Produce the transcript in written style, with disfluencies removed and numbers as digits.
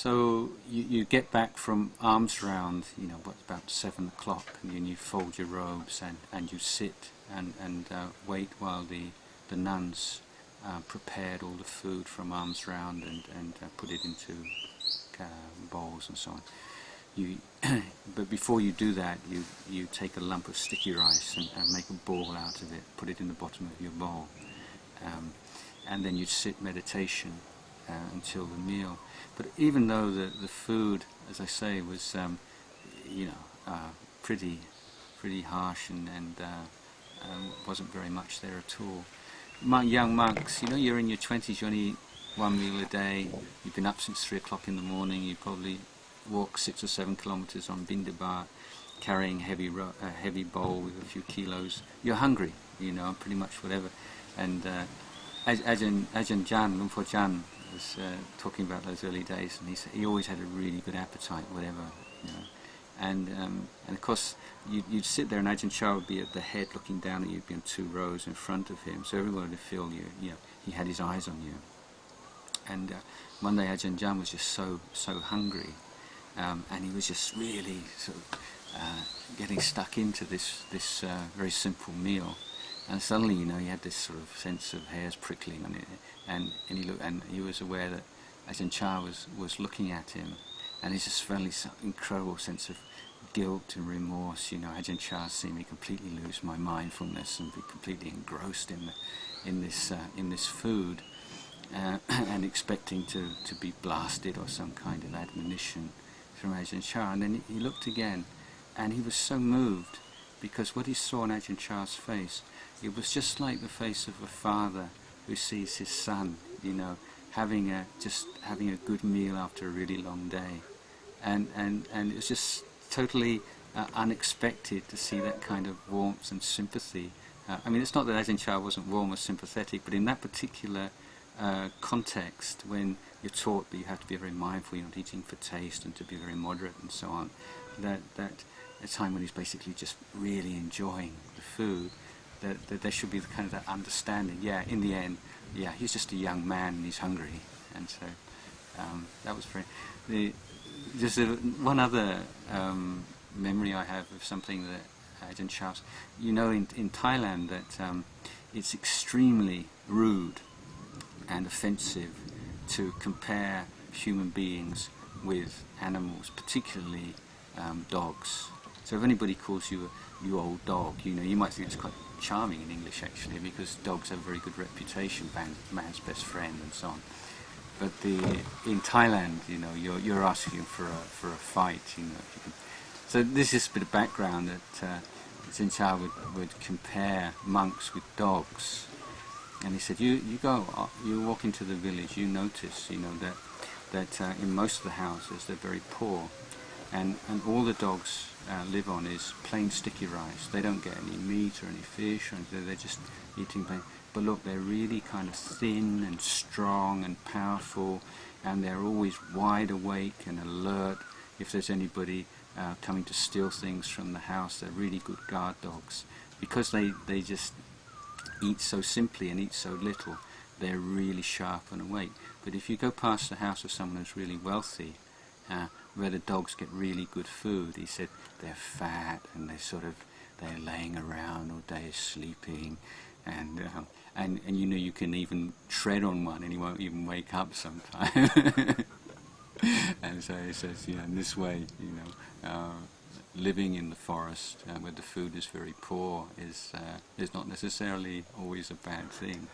So you get back from alms round, about 7 o'clock, and then you fold your robes and you sit and wait while the nuns prepared all the food from alms round and put it into bowls and so on. But before you do that, you take a lump of sticky rice and make a ball out of it, put it in the bottom of your bowl, and then you sit meditation until the meal. But even though the food, as I say, was pretty harsh and wasn't very much there at all. Young monks, you're in your 20s, you only eat one meal a day. You've been up since 3 o'clock in the morning. You probably walk 6 or 7 kilometers on Bindabat, carrying a heavy bowl with a few kilos. You're hungry, pretty much whatever. And Ajahn Chah, Luang Por Chan, was talking about those early days, and he said he always had a really good appetite, whatever, And of course, you'd sit there, and Ajahn Chah would be at the head, looking down at you. You'd be on 2 rows in front of him, so everyone would feel he had his eyes on you. And one day Ajahn Chah was just so hungry, and he was just really sort of getting stuck into this very simple meal. And suddenly, he had this sort of sense of hairs prickling on it, and he was aware that Ajahn Chah was looking at him, and he just felt this incredible sense of guilt and remorse. Ajahn Chah seeing me completely lose my mindfulness and be completely engrossed in this food, and expecting to be blasted or some kind of admonition from Ajahn Chah. And then he looked again, and he was so moved, because what he saw in Ajahn Chah's face, it was just like the face of a father who sees his son, having a good meal after a really long day, and it was just totally unexpected to see that kind of warmth and sympathy. It's not that Ajahn Chah wasn't warm or sympathetic, but in that particular context, when you're taught that you have to be very mindful, you're not eating for taste, and to be very moderate and so on, that a time when he's basically just really enjoying the food, that there should be the kind of that understanding. Yeah, in the end, he's just a young man and he's hungry, and so that was very. Just one other memory I have of something that Ajahn Chah, in Thailand, that it's extremely rude and offensive to compare human beings with animals, particularly dogs. So if anybody calls you you old dog, you might think it's quite charming in English, actually, because dogs have a very good reputation, man's best friend and so on. But in Thailand, you're asking for a fight, if you can. So this is a bit of background that Ajahn Chah would compare monks with dogs. And he said, you walk into the village, you notice, that in most of the houses they're very poor, and all the dogs live on is plain sticky rice. They don't get any meat or any fish, or anything. They're just eating plain. But look, they're really kind of thin and strong and powerful, and they're always wide awake and alert if there's anybody coming to steal things from the house. They're really good guard dogs, because they just eat so simply and eat so little. They're really sharp and awake. But if you go past the house of someone who's really wealthy, where the dogs get really good food, he said they're fat and they're laying around all day sleeping, and you can even tread on one and he won't even wake up sometime. And so he says, in this way, living in the forest where the food is very poor is not necessarily always a bad thing.